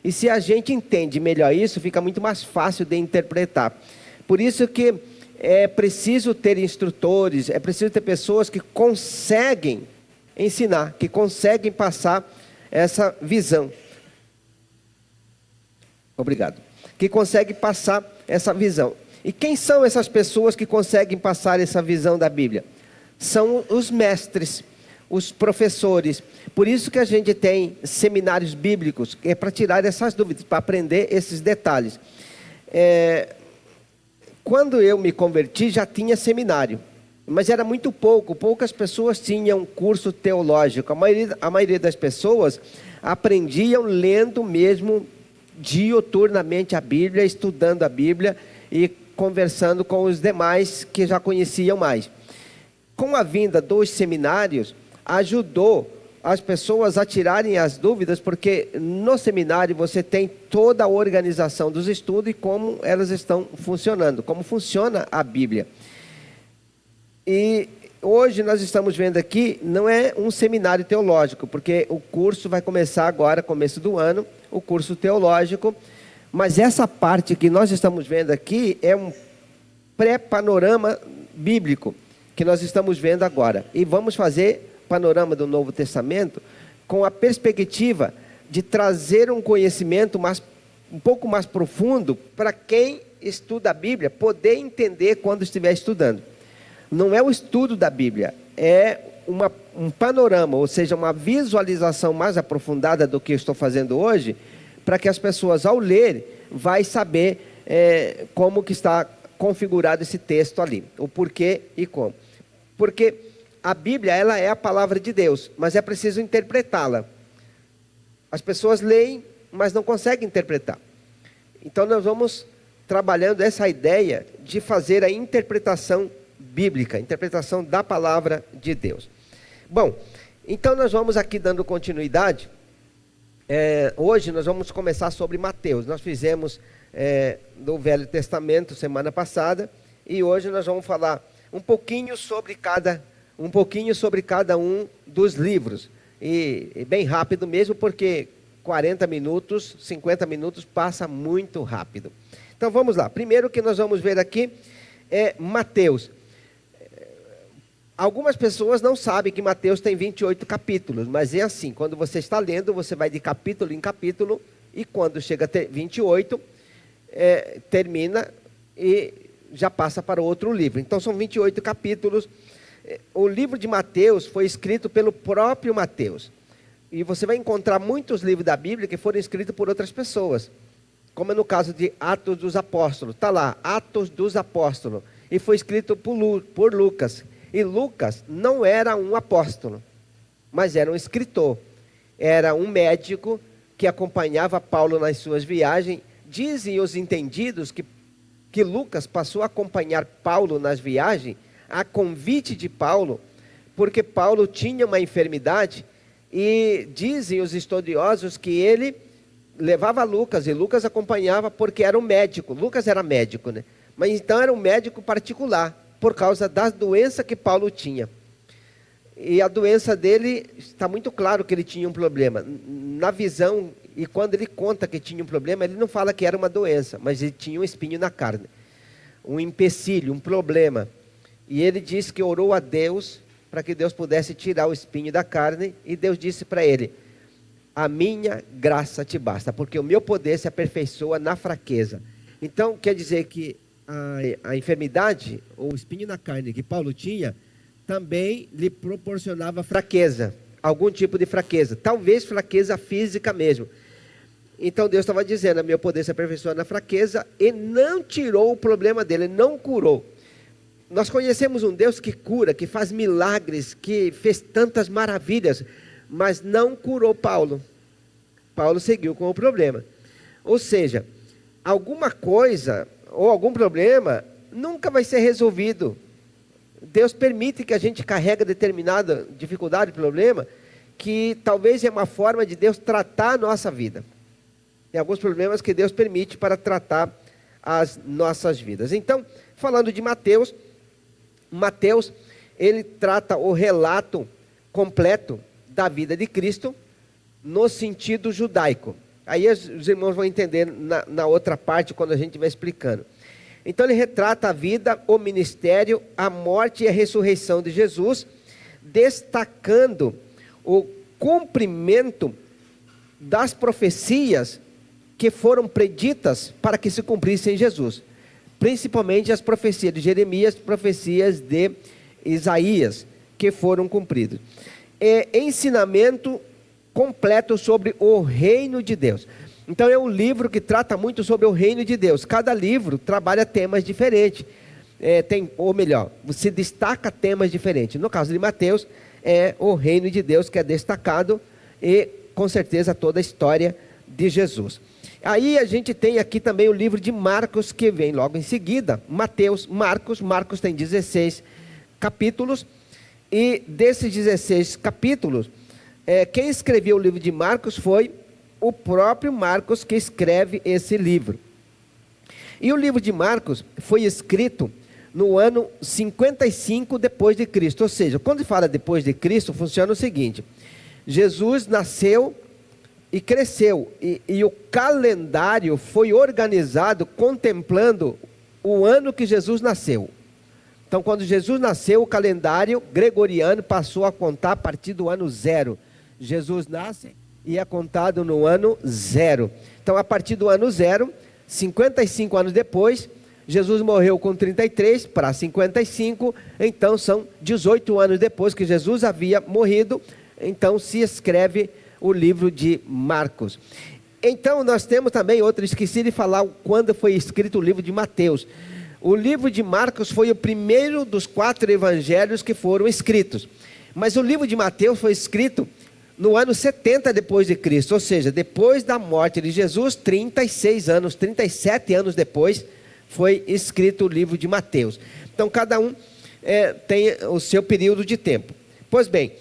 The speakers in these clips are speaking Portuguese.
E se a gente entende melhor isso, fica muito mais fácil de interpretar. Por isso que é preciso ter instrutores, é preciso ter pessoas que conseguem ensinar, que conseguem passar essa visão. Obrigado. Que conseguem passar essa visão. E quem são essas pessoas que conseguem passar essa visão da Bíblia? São os mestres, os professores. Por isso que a gente tem seminários bíblicos, é para tirar essas dúvidas, para aprender esses detalhes. Quando eu me converti, já tinha seminário, mas era muito poucas pessoas tinham curso teológico. A maioria das pessoas aprendiam lendo mesmo diuturnamente a Bíblia, estudando a Bíblia e conversando com os demais que já conheciam mais. Com a vinda dos seminários, ajudou as pessoas a tirarem as dúvidas, porque no seminário você tem toda a organização dos estudos e como elas estão funcionando, como funciona a Bíblia. E hoje nós estamos vendo aqui, não é um seminário teológico, porque o curso vai começar agora, começo do ano, o curso teológico, mas essa parte que nós estamos vendo aqui é um pré-panorama bíblico, que nós estamos vendo agora. E vamos fazer panorama do Novo Testamento com a perspectiva de trazer um conhecimento um pouco mais profundo para quem estuda a Bíblia poder entender quando estiver estudando. Não é o estudo da Bíblia, é um panorama, ou seja, uma visualização mais aprofundada do que eu estou fazendo hoje, para que as pessoas ao ler vai saber como que está configurado esse texto ali, o porquê e como. Porque a Bíblia, ela é a palavra de Deus, mas é preciso interpretá-la. As pessoas leem, mas não conseguem interpretar. Então nós vamos trabalhando essa ideia de fazer a interpretação bíblica, a interpretação da palavra de Deus. Bom, então nós vamos aqui dando continuidade. Hoje nós vamos começar sobre Mateus. Nós fizemos do Velho Testamento semana passada, e hoje nós vamos falar um pouquinho sobre cada um dos livros, e bem rápido mesmo, porque 40 minutos, 50 minutos passa muito rápido. Então vamos lá, primeiro que nós vamos ver aqui é Mateus. Algumas pessoas não sabem que Mateus tem 28 capítulos, mas é assim, quando você está lendo, você vai de capítulo em capítulo, e quando chega a 28, termina e já passa para outro livro. Então são 28 capítulos. O livro de Mateus foi escrito pelo próprio Mateus. E você vai encontrar muitos livros da Bíblia que foram escritos por outras pessoas. Como é no caso de Atos dos Apóstolos. Está lá, Atos dos Apóstolos. E foi escrito por Lucas. E Lucas não era um apóstolo, mas era um escritor. Era um médico que acompanhava Paulo nas suas viagens. Dizem os entendidos que Lucas passou a acompanhar Paulo nas viagens, a convite de Paulo, porque Paulo tinha uma enfermidade, e dizem os estudiosos que ele levava Lucas, e Lucas acompanhava porque era um médico. Lucas era médico, né? Mas então era um médico particular, por causa da doença que Paulo tinha. E a doença dele, está muito claro que ele tinha um problema. Na visão, e quando ele conta que tinha um problema, ele não fala que era uma doença, mas ele tinha um espinho na carne, um empecilho, um problema. E ele disse que orou a Deus para que Deus pudesse tirar o espinho da carne, e Deus disse para ele: a minha graça te basta, porque o meu poder se aperfeiçoa na fraqueza. Então quer dizer que a enfermidade, ou o espinho na carne que Paulo tinha, também lhe proporcionava fraqueza, algum tipo de fraqueza, talvez fraqueza física mesmo. Então Deus estava dizendo: meu poder se aperfeiçoa na fraqueza, e não tirou o problema dele, não curou. Nós conhecemos um Deus que cura, que faz milagres, que fez tantas maravilhas, mas não curou Paulo. Paulo seguiu com o problema. Ou seja, alguma coisa ou algum problema nunca vai ser resolvido. Deus permite que a gente carregue determinada dificuldade, problema, que talvez é uma forma de Deus tratar a nossa vida. Tem alguns problemas que Deus permite para tratar as nossas vidas. Então, falando de Mateus, ele trata o relato completo da vida de Cristo no sentido judaico. Aí os irmãos vão entender na outra parte, quando a gente vai explicando. Então ele retrata a vida, o ministério, a morte e a ressurreição de Jesus, destacando o cumprimento das profecias que foram preditas para que se cumprissem em Jesus. Principalmente as profecias de Jeremias, profecias de Isaías, que foram cumpridas. Ensinamento completo sobre o reino de Deus. Então é um livro que trata muito sobre o reino de Deus. Cada livro trabalha temas diferentes. Ou melhor, se destaca temas diferentes. No caso de Mateus, é o reino de Deus que é destacado e com certeza toda a história de Jesus. Aí a gente tem aqui também o livro de Marcos, que vem logo em seguida. Marcos tem 16 capítulos, e desses 16 capítulos, quem escreveu o livro de Marcos foi o próprio Marcos, que escreve esse livro. E o livro de Marcos foi escrito no ano 55 depois de Cristo. Ou seja, quando fala depois de Cristo, funciona o seguinte: Jesus nasceu e cresceu, e o calendário foi organizado contemplando o ano que Jesus nasceu. Então, quando Jesus nasceu, o calendário gregoriano passou a contar a partir do ano 0. Jesus nasce e é contado no ano 0. Então, a partir do ano 0, 55 anos depois, Jesus morreu com 33 para 55, então são 18 anos depois que Jesus havia morrido, então se escreve o livro de Marcos. Então nós temos também esqueci de falar quando foi escrito o livro de Mateus. O livro de Marcos foi o primeiro dos 4 evangelhos que foram escritos, mas o livro de Mateus foi escrito no ano 70 depois de Cristo, ou seja, depois da morte de Jesus, 37 anos depois, foi escrito o livro de Mateus. Então cada um tem o seu período de tempo. Pois bem,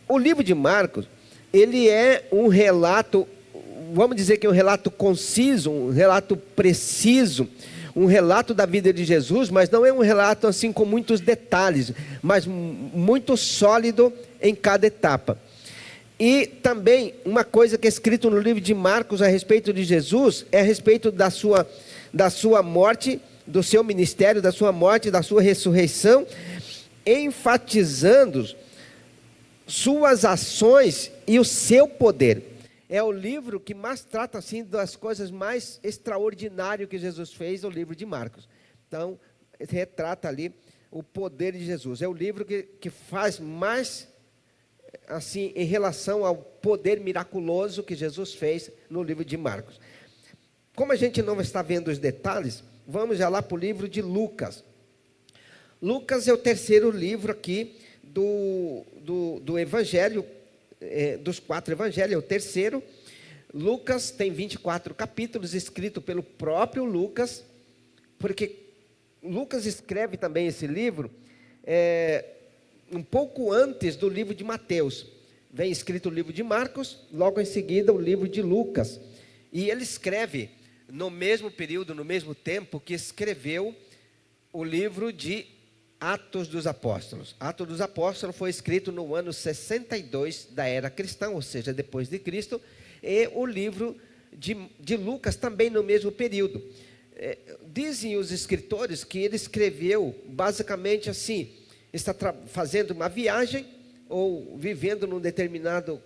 o livro de Marcos, ele é um relato, vamos dizer que é um relato conciso, um relato preciso, um relato da vida de Jesus, mas não é um relato assim com muitos detalhes, mas muito sólido em cada etapa. E também uma coisa que é escrito no livro de Marcos a respeito de Jesus, é a respeito da sua morte, do seu ministério, da sua morte, da sua ressurreição, enfatizando suas ações e o seu poder. É o livro que mais trata assim das coisas mais extraordinárias que Jesus fez, o livro de Marcos. Então, retrata ali o poder de Jesus. É o livro que faz mais assim em relação ao poder miraculoso que Jesus fez no livro de Marcos. Como a gente não está vendo os detalhes, vamos já lá para o livro de Lucas. Lucas é o terceiro livro aqui do Evangelho, dos 4 Evangelhos, é o terceiro. Lucas tem 24 capítulos, escrito pelo próprio Lucas, porque Lucas escreve também esse livro um pouco antes do livro de Mateus. Vem escrito o livro de Marcos, logo em seguida o livro de Lucas. E ele escreve no mesmo período, no mesmo tempo que escreveu o livro de Atos dos Apóstolos. Atos dos Apóstolos foi escrito no ano 62 da era cristã, ou seja, depois de Cristo, e o livro de Lucas também no mesmo período. Dizem os escritores que ele escreveu basicamente assim: está fazendo uma viagem ou vivendo num determinado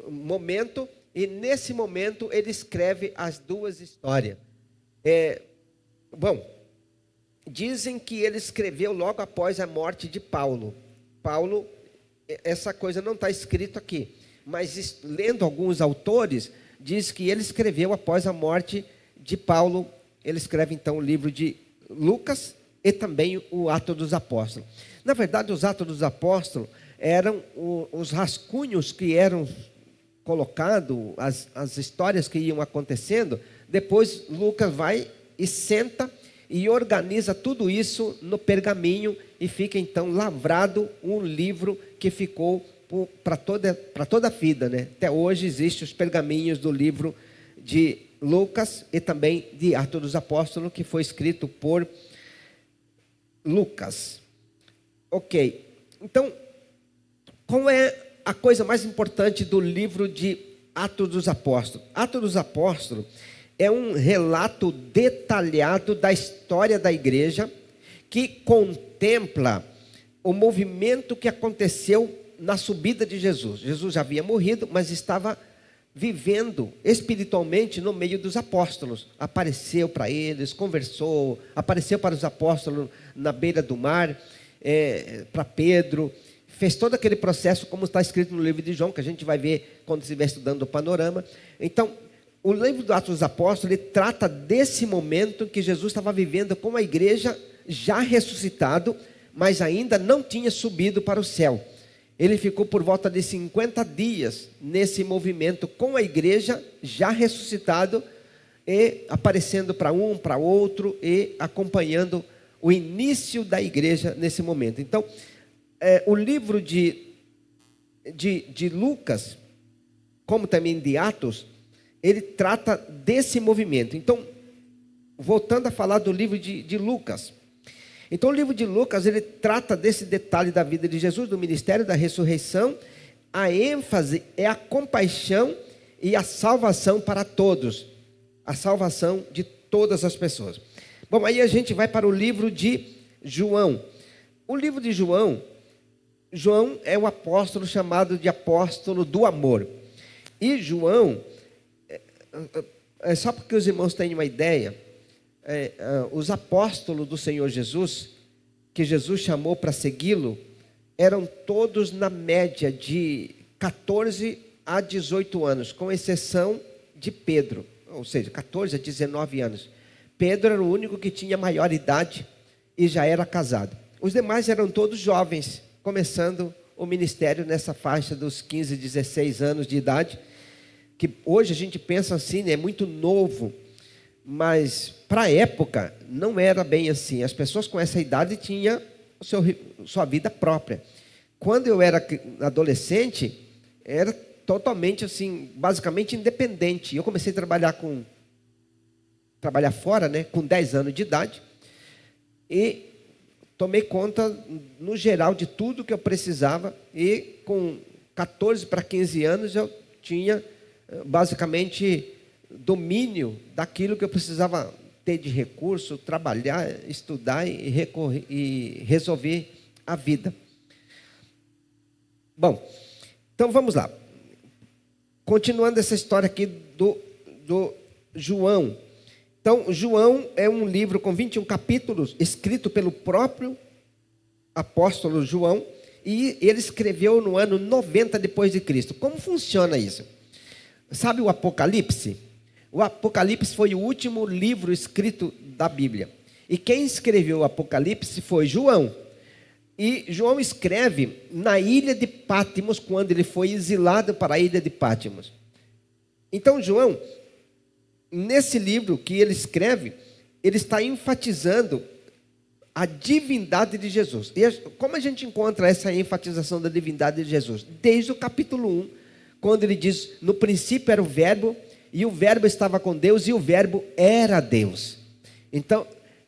momento, e nesse momento ele escreve as 2 histórias. Dizem que ele escreveu logo após a morte de Paulo. Essa coisa não está escrito aqui, mas lendo alguns autores, diz que ele escreveu após a morte de Paulo. Ele escreve então o livro de Lucas e também o Atos dos Apóstolos. Na verdade, os Atos dos Apóstolos eram os rascunhos que eram colocados, as histórias que iam acontecendo. Depois Lucas vai e senta e organiza tudo isso no pergaminho, e fica então lavrado um livro que ficou para toda a vida, né? Até hoje existem os pergaminhos do livro de Lucas e também de Atos dos Apóstolos, que foi escrito por Lucas. Ok, então, qual é a coisa mais importante do livro de Atos dos Apóstolos. Atos dos Apóstolos é um relato detalhado da história da igreja, que contempla o movimento que aconteceu na subida de Jesus. Jesus já havia morrido, mas estava vivendo espiritualmente no meio dos apóstolos. Apareceu para eles, conversou, apareceu para os apóstolos na beira do mar, para Pedro, fez todo aquele processo como está escrito no livro de João, que a gente vai ver quando estiver estudando o panorama. Então, o livro dos Atos dos Apóstolos, ele trata desse momento que Jesus estava vivendo com a igreja já ressuscitado, mas ainda não tinha subido para o céu. Ele ficou por volta de 50 dias nesse movimento com a igreja já ressuscitado, e aparecendo para um, para outro, e acompanhando o início da igreja nesse momento. Então, o livro de Lucas, como também de Atos, ele trata desse movimento. Então, voltando a falar do livro de Lucas. Então, o livro de Lucas, ele trata desse detalhe da vida de Jesus, do ministério da ressurreição. A ênfase é a compaixão e a salvação para todos. A salvação de todas as pessoas. Bom, aí a gente vai para o livro de João. O livro de João é o apóstolo chamado de apóstolo do amor. E João, só porque os irmãos tenham uma ideia, os apóstolos do Senhor Jesus, que Jesus chamou para segui-lo, eram todos na média de 14 a 18 anos, com exceção de Pedro, ou seja, 14 a 19 anos. Pedro era o único que tinha maior idade e já era casado. Os demais eram todos jovens, começando o ministério nessa faixa dos 15, 16 anos de idade, que hoje a gente pensa assim, é muito novo, mas para a época não era bem assim. As pessoas com essa idade tinham sua vida própria. Quando eu era adolescente, era totalmente assim, basicamente independente. Eu comecei a trabalhar fora, né, com 10 anos de idade, e tomei conta, no geral, de tudo que eu precisava, e com 14 para 15 anos eu tinha, basicamente, domínio daquilo que eu precisava ter de recurso, trabalhar, estudar e resolver a vida. Bom, então vamos lá. Continuando essa história aqui do João. Então, João é um livro com 21 capítulos, escrito pelo próprio apóstolo João, e ele escreveu no ano 90 depois de Cristo. Como funciona isso? Sabe o Apocalipse? O Apocalipse foi o último livro escrito da Bíblia. E quem escreveu o Apocalipse foi João. E João escreve na ilha de Patmos, quando ele foi exilado para a ilha de Patmos. Então, João, nesse livro que ele escreve, ele está enfatizando a divindade de Jesus. E como a gente encontra essa enfatização da divindade de Jesus? Desde o capítulo 1, quando ele diz: no princípio era o verbo, e o verbo estava com Deus, e o verbo era Deus. Então,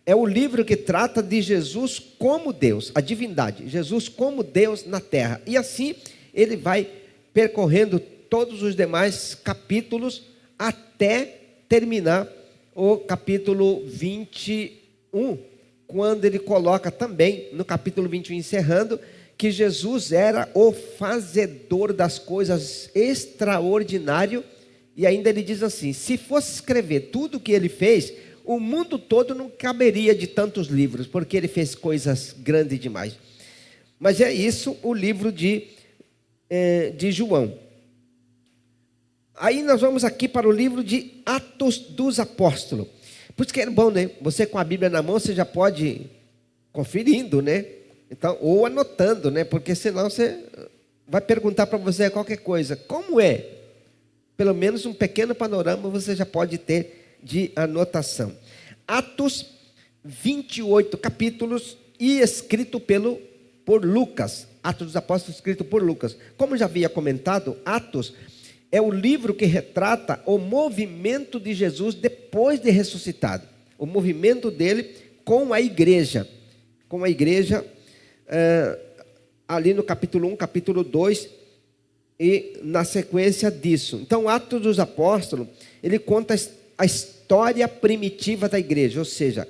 é o livro que trata de Jesus como Deus, a divindade, Jesus como Deus na terra. E assim, ele vai percorrendo todos os demais capítulos, até terminar o capítulo 21, quando ele coloca também, no capítulo 21, encerrando, que Jesus era o fazedor das coisas extraordinário. E ainda ele diz assim: se fosse escrever tudo o que ele fez, o mundo todo não caberia de tantos livros, porque ele fez coisas grandes demais. Mas é isso o livro de João. Aí nós vamos aqui para o livro de Atos dos Apóstolos. Por isso que é bom, né? Você com a Bíblia na mão, você já pode ir conferindo, né? Então, ou anotando, né? Porque senão você vai perguntar para você qualquer coisa. Como é? Pelo menos um pequeno panorama você já pode ter de anotação. Atos, 28 capítulos, e escrito por Lucas. Atos dos Apóstolos, escrito por Lucas. Como já havia comentado, Atos é o livro que retrata o movimento de Jesus depois de ressuscitado. O movimento dele com a igreja. Com a igreja, ali no capítulo 1, capítulo 2, e na sequência disso. Então, Atos dos Apóstolos, ele conta a história primitiva da igreja, ou seja,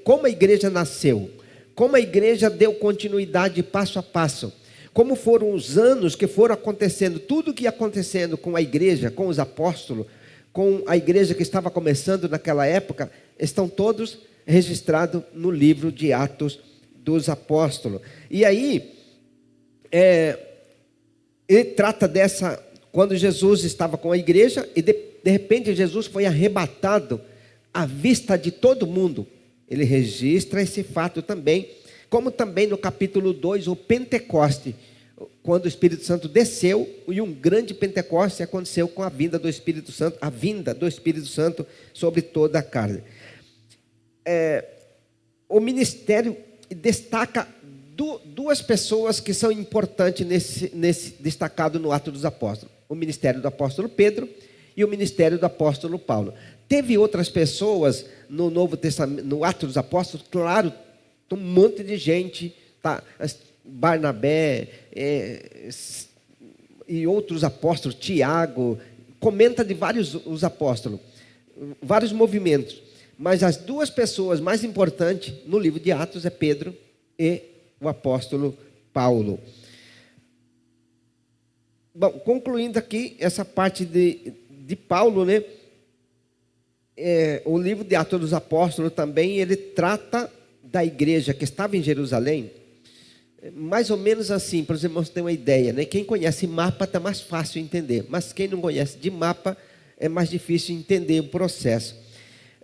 como a igreja nasceu, como a igreja deu continuidade passo a passo, como foram os anos que foram acontecendo, tudo que ia acontecendo com a igreja, com os apóstolos, com a igreja que estava começando naquela época, estão todos registrados no livro de Atos dos Apóstolos. E aí, ele trata dessa, quando Jesus estava com a igreja, e de repente Jesus foi arrebatado à vista de todo mundo. Ele registra esse fato também, como também no capítulo 2, o Pentecoste, quando o Espírito Santo desceu, e um grande Pentecoste aconteceu com a vinda do Espírito Santo, a vinda do Espírito Santo sobre toda a carne. O ministério destaca duas pessoas que são importantes nesse destacado no Atos dos Apóstolos: o ministério do apóstolo Pedro e o ministério do apóstolo Paulo. Teve outras pessoas no Novo Testamento, no Atos dos Apóstolos, claro, um monte de gente, tá? Barnabé e outros apóstolos, Tiago, comenta de vários os apóstolos, vários movimentos, mas as duas pessoas mais importantes no livro de Atos é Pedro e o apóstolo Paulo. Bom, concluindo aqui essa parte de Paulo, né? O livro de Atos dos Apóstolos também, ele trata da igreja que estava em Jerusalém, mais ou menos assim, para os irmãos terem uma ideia, né? Quem conhece mapa está mais fácil entender, mas quem não conhece de mapa é mais difícil entender o processo.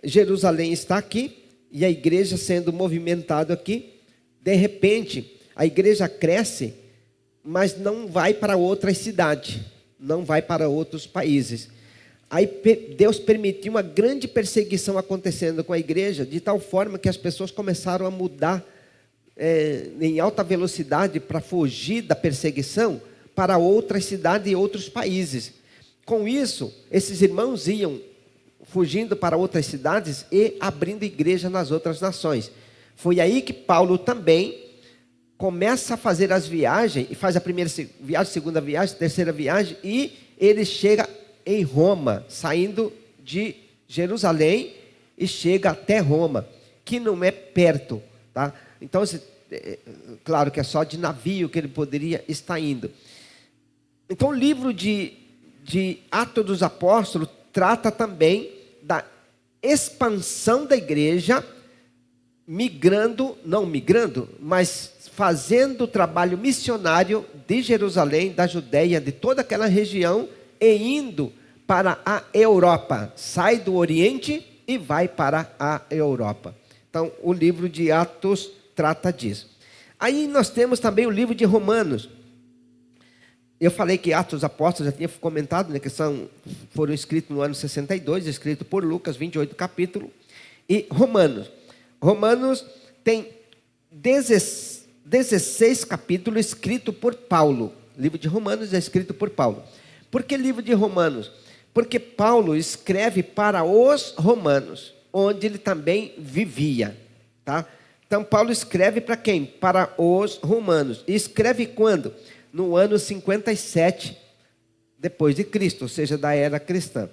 Jerusalém está aqui, e a igreja sendo movimentada aqui. De repente, a igreja cresce, mas não vai para outras cidades, não vai para outros países. Aí Deus permitiu uma grande perseguição acontecendo com a igreja, de tal forma que as pessoas começaram a mudar em alta velocidade para fugir da perseguição para outras cidades e outros países. Com isso, esses irmãos iam fugindo para outras cidades e abrindo igreja nas outras nações. Foi aí que Paulo também começa a fazer as viagens, e faz a primeira viagem, segunda viagem, terceira viagem, e ele chega em Roma, saindo de Jerusalém e chega até Roma, que não é perto, tá? Então, claro que é só de navio que ele poderia estar indo. Então, o livro de Atos dos Apóstolos trata também da expansão da igreja, não migrando, mas fazendo o trabalho missionário de Jerusalém, da Judéia, de toda aquela região, e indo para a Europa. Sai do Oriente e vai para a Europa. Então, o livro de Atos trata disso. Aí nós temos também o livro de Romanos. Eu falei que Atos dos Apóstolos, já tinha comentado, né, que foram escritos no ano 62, escrito por Lucas, 28 capítulos. E Romanos tem 16 capítulos escritos por Paulo. O livro de Romanos é escrito por Paulo. Por que livro de Romanos? Porque Paulo escreve para os romanos, onde ele também vivia, tá? Então, Paulo escreve para quem? Para os romanos. E escreve quando? No ano 57 depois de Cristo, ou seja, da era cristã.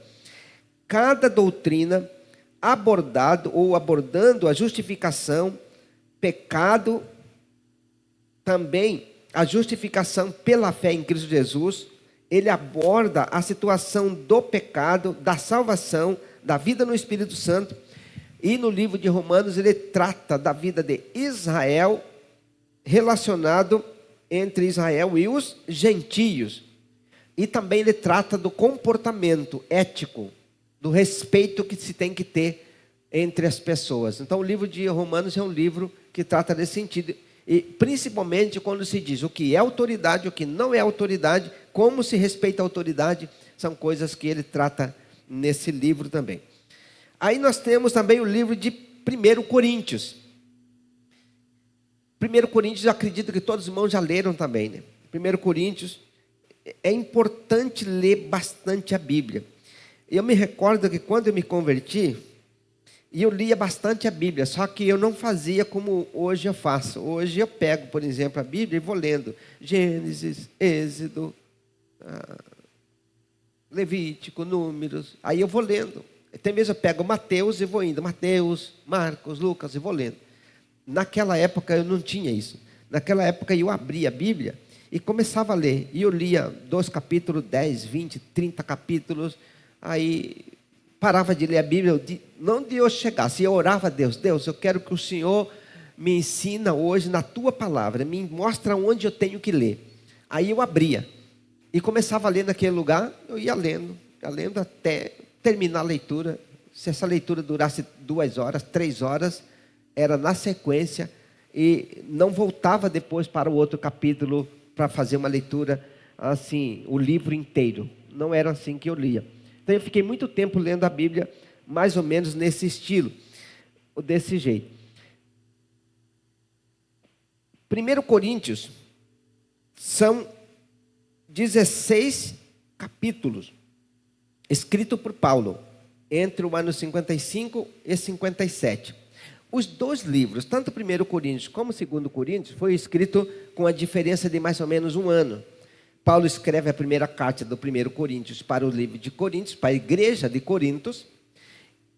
Cada doutrina abordando a justificação, pecado, também a justificação pela fé em Cristo Jesus. Ele aborda a situação do pecado, da salvação, da vida no Espírito Santo. E no livro de Romanos ele trata da vida de Israel, relacionado entre Israel e os gentios. E também ele trata do comportamento ético, do respeito que se tem que ter entre as pessoas. Então o livro de Romanos é um livro que trata desse sentido. E principalmente quando se diz o que é autoridade, o que não é autoridade, como se respeita a autoridade, são coisas que ele trata nesse livro também. Aí nós temos também o livro de 1 Coríntios. 1 Coríntios, eu acredito que todos os irmãos já leram também, né? 1 Coríntios, é importante ler bastante a Bíblia. Eu me recordo que quando eu me converti, eu lia bastante a Bíblia, só que eu não fazia como hoje eu faço. Hoje eu pego, por exemplo, a Bíblia e vou lendo Gênesis, Êxodo, Levítico, Números, aí eu vou lendo. Tem vezes eu pego Mateus e vou indo, Mateus, Marcos, Lucas, e vou lendo. Naquela época eu não tinha isso. Naquela época eu abria a Bíblia e começava a ler. E eu lia 2 capítulos, 10, 20, 30 capítulos. Aí parava de ler a Bíblia, não de eu chegasse, eu orava a Deus. Deus, eu quero que o Senhor me ensina hoje na Tua palavra, me mostra onde eu tenho que ler. Aí eu abria e começava a ler naquele lugar, eu ia lendo até terminar a leitura. Se essa leitura durasse 2 horas, 3 horas, era na sequência e não voltava depois para o outro capítulo para fazer uma leitura assim, o livro inteiro. Não era assim que eu lia. Então eu fiquei muito tempo lendo a Bíblia, mais ou menos nesse estilo, desse jeito. 1 Coríntios são 16 capítulos, escrito por Paulo, entre o ano 55 e 57. Os 2 livros, tanto 1 Coríntios como 2 Coríntios, foi escrito com a diferença de mais ou menos 1 ano. Paulo escreve a primeira carta do 1 Coríntios para o livro de Coríntios, para a igreja de Corintos,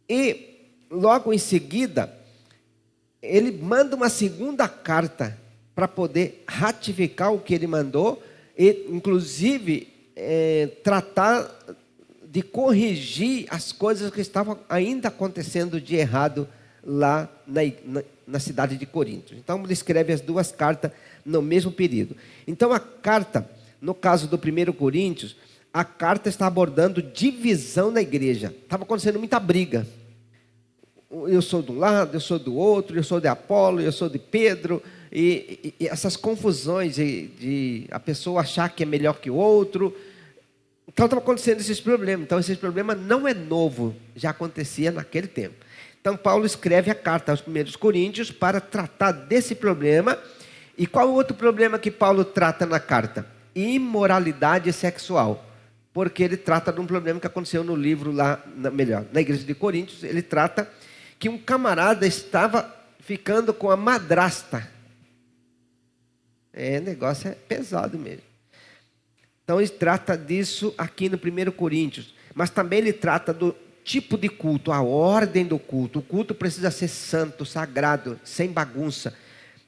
e logo em seguida, ele manda uma segunda carta para poder ratificar o que ele mandou, e inclusive tratar de corrigir as coisas que estavam ainda acontecendo de errado lá na cidade de Corinto. Então ele escreve as 2 cartas no mesmo período. Então a carta, no caso do 1 Coríntios, a carta está abordando divisão na igreja. Estava acontecendo muita briga. Eu sou de um lado, eu sou do outro, eu sou de Apolo, eu sou de Pedro, e essas confusões de a pessoa achar que é melhor que o outro. Então estava acontecendo esses problemas. Então esse problema não é novo, já acontecia naquele tempo. Então Paulo escreve a carta aos 1 Coríntios para tratar desse problema. E qual o outro problema que Paulo trata na carta? Imoralidade sexual. Porque ele trata de um problema que aconteceu no livro lá, na igreja de Coríntios. Ele trata que um camarada estava ficando com a madrasta. O negócio é pesado mesmo. Então ele trata disso aqui no 1 Coríntios. Mas também ele trata do tipo de culto, a ordem do culto. O culto precisa ser santo, sagrado, sem bagunça.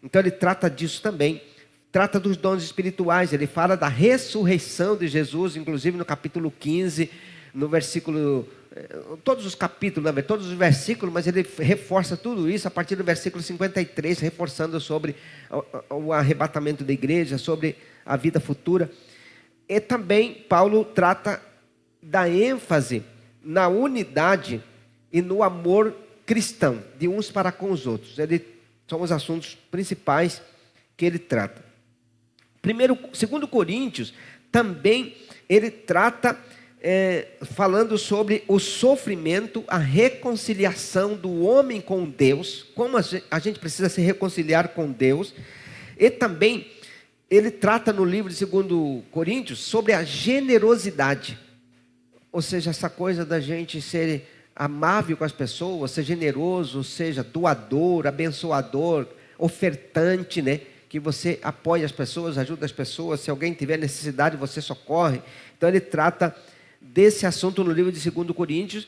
Então ele trata disso também. Trata dos dons espirituais. Ele fala da ressurreição de Jesus, inclusive no capítulo 15, no versículo... Todos os capítulos, todos os versículos, mas ele reforça tudo isso a partir do versículo 53, reforçando sobre o arrebatamento da igreja, sobre a vida futura. E também Paulo trata da ênfase na unidade e no amor cristão, de uns para com os outros. São os assuntos principais que ele trata. 2 Coríntios também ele trata falando sobre o sofrimento, a reconciliação do homem com Deus, como a gente precisa se reconciliar com Deus. E também ele trata no livro de 2 Coríntios sobre a generosidade, ou seja, essa coisa da gente ser amável com as pessoas, ser generoso, ou seja, doador, abençoador, ofertante, né? Que você apoia as pessoas, ajuda as pessoas, se alguém tiver necessidade você socorre. Então ele trata desse assunto no livro de 2 Coríntios,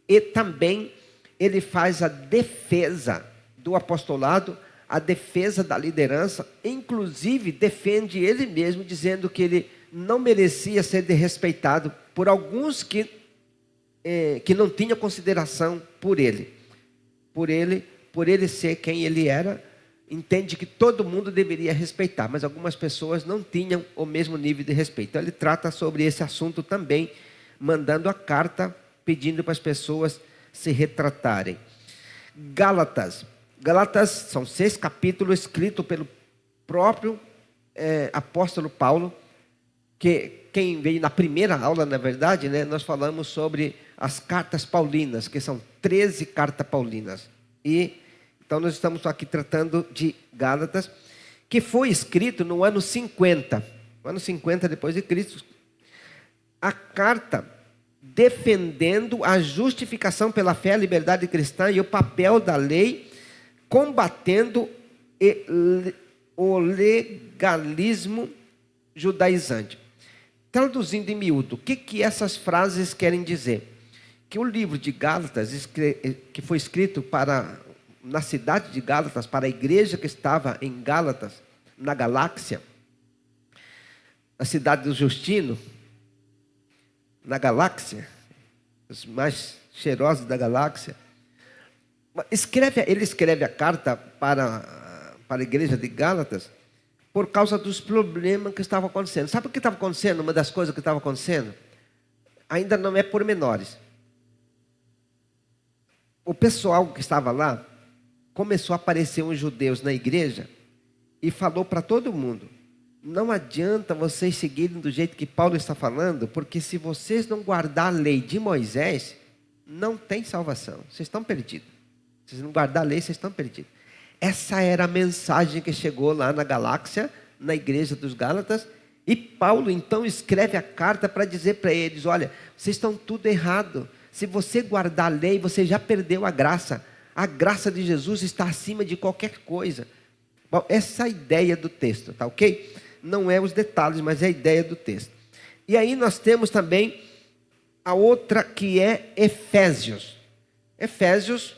e também ele faz a defesa do apostolado, a defesa da liderança, inclusive defende ele mesmo, dizendo que ele não merecia ser desrespeitado por alguns que não tinham consideração por ele ser quem ele era. Entende que todo mundo deveria respeitar, mas algumas pessoas não tinham o mesmo nível de respeito. Então ele trata sobre esse assunto também, mandando a carta, pedindo para as pessoas se retratarem. Gálatas são 6 capítulos escritos pelo próprio apóstolo Paulo, que quem veio na primeira aula, na verdade, né, nós falamos sobre as cartas paulinas, que são 13 cartas paulinas. Então nós estamos aqui tratando de Gálatas, que foi escrito no ano 50. No ano 50 depois de Cristo. A carta defendendo a justificação pela fé, a liberdade cristã e o papel da lei, combatendo o legalismo judaizante. Traduzindo em miúdo, o que essas frases querem dizer? Que o livro de Gálatas, que foi escrito na cidade de Gálatas, para a igreja que estava em Gálatas, na galáxia, a cidade do Justino, na galáxia, os mais cheirosos da galáxia. Ele escreve a carta para a igreja de Gálatas por causa dos problemas que estavam acontecendo. Sabe o que estava acontecendo? Uma das coisas que estava acontecendo, ainda não é pormenores. O pessoal que estava lá, começou a aparecer uns judeus na igreja e falou para todo mundo: não adianta vocês seguirem do jeito que Paulo está falando, porque se vocês não guardar a lei de Moisés, não tem salvação, vocês estão perdidos. Se vocês não guardar a lei, vocês estão perdidos. Essa era a mensagem que chegou lá na galáxia, na igreja dos Gálatas, e Paulo então escreve a carta para dizer para eles: olha, vocês estão tudo errado. Se você guardar a lei, você já perdeu a graça. A graça de Jesus está acima de qualquer coisa. Bom, essa é a ideia do texto, tá ok? Não é os detalhes, mas é a ideia do texto. E aí nós temos também a outra, que é Efésios. Efésios,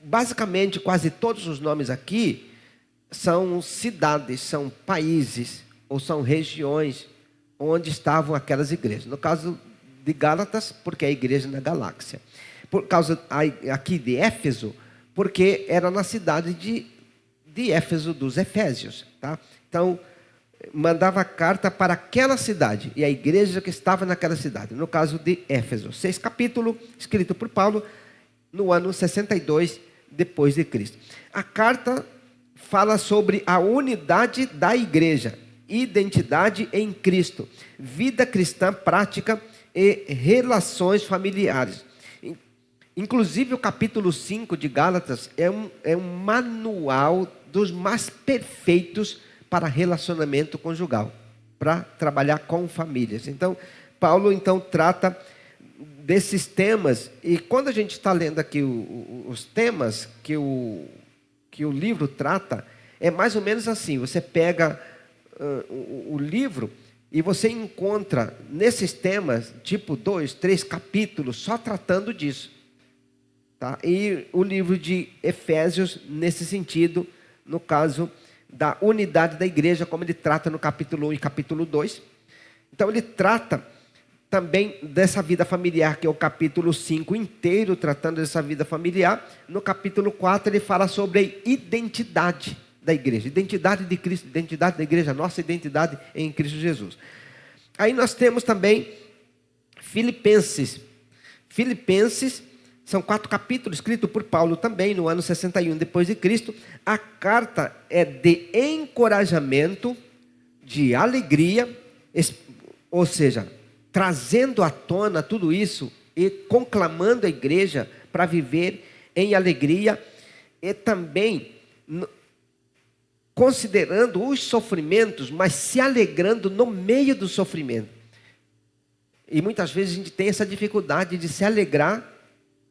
basicamente quase todos os nomes aqui são cidades, são países ou são regiões onde estavam aquelas igrejas. No caso de Gálatas, porque é a igreja na galáxia. Por causa aqui de Éfeso, porque era na cidade de Éfeso dos Efésios, tá? Então, mandava carta para aquela cidade e a igreja que estava naquela cidade. No caso de Éfeso, 6 capítulos, escrito por Paulo no ano 62 depois de Cristo. A carta fala sobre a unidade da igreja, identidade em Cristo, vida cristã prática e relações familiares. Inclusive o capítulo 5 de Gálatas é um manual dos mais perfeitos para relacionamento conjugal, para trabalhar com famílias. Então, Paulo trata desses temas, e quando a gente está lendo aqui os temas que o livro trata, é mais ou menos assim: você pega o livro e você encontra nesses temas, tipo 2, 3 capítulos, só tratando disso. Tá? E o livro de Efésios, nesse sentido, no caso da unidade da igreja, como ele trata no capítulo 1 e capítulo 2. Então ele trata também dessa vida familiar, que é o capítulo 5 inteiro, tratando dessa vida familiar. No capítulo 4 ele fala sobre a identidade da igreja, identidade de Cristo, identidade da igreja, nossa identidade em Cristo Jesus. Aí nós temos também Filipenses. Filipenses são 4 capítulos, escrito por Paulo também no ano 61 depois de Cristo. A carta é de encorajamento, de alegria, ou seja, trazendo à tona tudo isso e conclamando a igreja para viver em alegria, e também considerando os sofrimentos, mas se alegrando no meio do sofrimento. E muitas vezes a gente tem essa dificuldade de se alegrar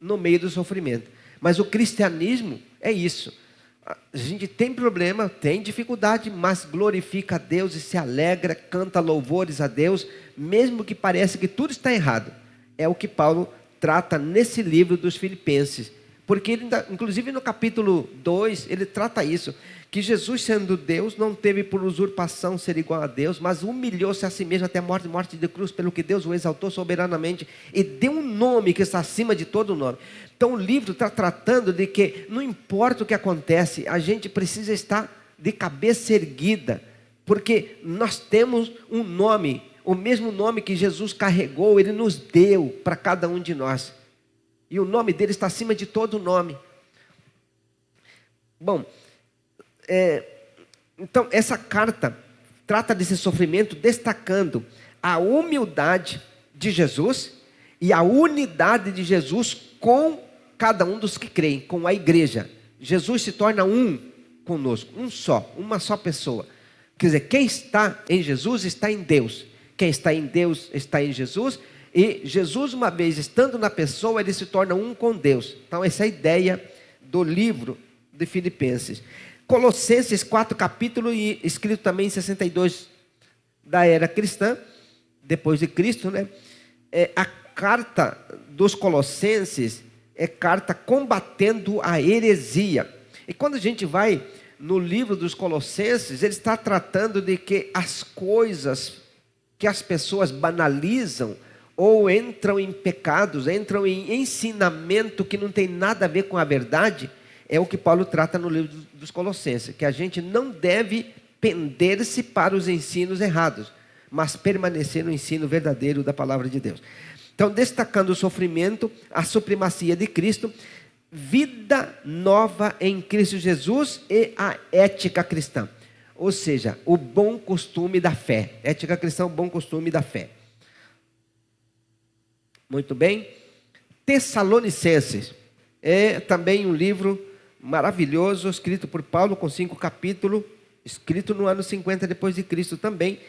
no meio do sofrimento. Mas o cristianismo é isso. A gente tem problema, tem dificuldade, mas glorifica a Deus e se alegra, canta louvores a Deus, mesmo que pareça que tudo está errado. É o que Paulo trata nesse livro dos Filipenses. Porque ele, inclusive no capítulo 2, ele trata isso, que Jesus, sendo Deus, não teve por usurpação ser igual a Deus, mas humilhou-se a si mesmo até a morte de cruz, pelo que Deus o exaltou soberanamente e deu um nome que está acima de todo nome. Então o livro está tratando de que não importa o que acontece, a gente precisa estar de cabeça erguida, porque nós temos um nome, o mesmo nome que Jesus carregou, Ele nos deu para cada um de nós. E o nome dele está acima de todo nome. Bom, então essa carta trata desse sofrimento, destacando a humildade de Jesus e a unidade de Jesus com cada um dos que creem, com a igreja. Jesus se torna um conosco, uma só pessoa. Quer dizer, quem está em Jesus está em Deus. Quem está em Deus está em Jesus. E Jesus, uma vez estando na pessoa, ele se torna um com Deus. Então essa é a ideia do livro de Filipenses. Colossenses 4 capítulos, escrito também em 62 da era cristã. depois de Cristo, né? A carta dos Colossenses é carta combatendo a heresia. E quando a gente vai no livro dos Colossenses, ele está tratando de que as coisas que as pessoas banalizam ou entram em pecados, entram em ensinamento que não tem nada a ver com a verdade, é o que Paulo trata no livro dos Colossenses, que a gente não deve pender-se para os ensinos errados, mas permanecer no ensino verdadeiro da palavra de Deus. Então, destacando o sofrimento, a supremacia de Cristo, vida nova em Cristo Jesus e a ética cristã. Ou seja, o bom costume da fé. Ética cristã, o bom costume da fé. Muito bem. Tessalonicenses. É também um livro maravilhoso, escrito por Paulo, com 5 capítulos, escrito no ano 50 depois de Cristo também.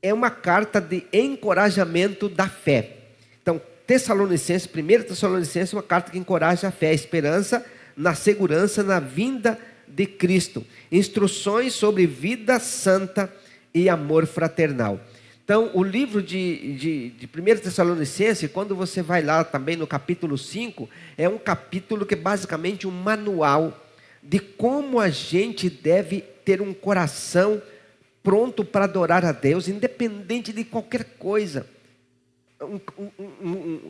É uma carta de encorajamento da fé. Então, Tessalonicenses, 1 Tessalonicenses, uma carta que encoraja a fé, a esperança, na segurança, na vinda de Cristo. Instruções sobre vida santa e amor fraternal. Então, o livro de 1 Tessalonicenses, quando você vai lá também no capítulo 5, é um capítulo que é basicamente um manual de como a gente deve ter um coração pronto para adorar a Deus, independente de qualquer coisa.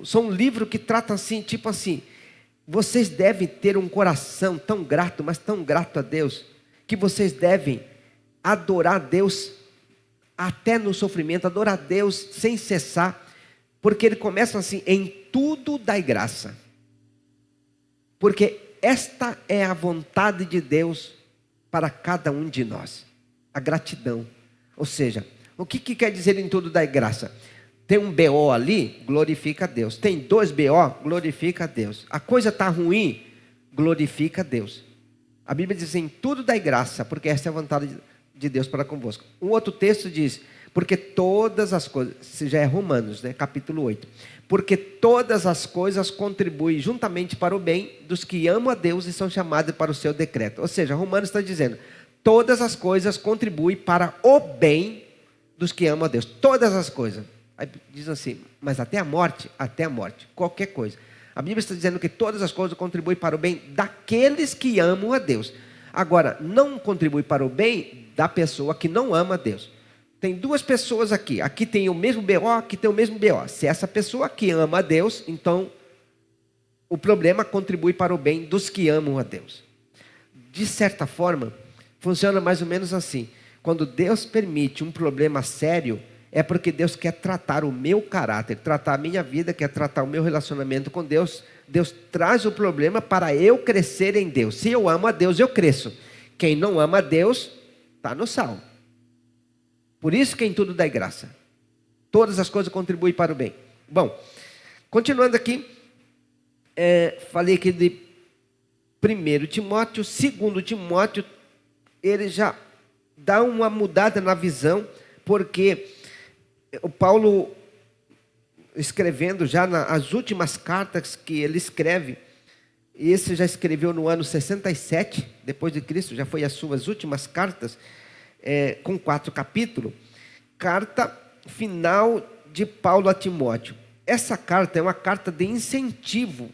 São um livro que trata assim, tipo assim, vocês devem ter um coração tão grato, mas tão grato a Deus, que vocês devem adorar a Deus até no sofrimento, adorar a Deus sem cessar, porque ele começa assim, em tudo dai graça, porque esta é a vontade de Deus para cada um de nós, a gratidão. Ou seja, o que quer dizer em tudo dai graça? Tem um BO ali, glorifica a Deus. Tem 2 BO, glorifica a Deus. A coisa está ruim, glorifica a Deus. A Bíblia diz em tudo dai graça, porque esta é a vontade de Deus para convosco. Um outro texto diz, porque todas as coisas, isso já é Romanos, né, capítulo 8. Porque todas as coisas contribuem juntamente para o bem dos que amam a Deus e são chamados para o seu decreto. Ou seja, Romanos está dizendo, todas as coisas contribuem para o bem dos que amam a Deus. Todas as coisas. Aí diz assim, mas até a morte, qualquer coisa. A Bíblia está dizendo que todas as coisas contribuem para o bem daqueles que amam a Deus. Agora, não contribui para o bem da pessoa que não ama a Deus. Tem 2 pessoas aqui. Aqui tem o mesmo BO, aqui tem o mesmo BO. Se essa pessoa que ama a Deus, então o problema contribui para o bem dos que amam a Deus. De certa forma, funciona mais ou menos assim. Quando Deus permite um problema sério, é porque Deus quer tratar o meu caráter, tratar a minha vida, quer tratar o meu relacionamento com Deus. Deus traz o problema para eu crescer em Deus. Se eu amo a Deus, eu cresço. Quem não ama a Deus, está no sal. Por isso que em tudo dá graça. Todas as coisas contribuem para o bem. Bom, continuando aqui, falei aqui de 1 Timóteo, 2 Timóteo, ele já dá uma mudada na visão, porque o Paulo, escrevendo já as últimas cartas que ele escreve, e esse já escreveu no ano 67, depois de Cristo, já foi as suas últimas cartas, com 4 capítulos, carta final de Paulo a Timóteo. Essa carta é uma carta de incentivo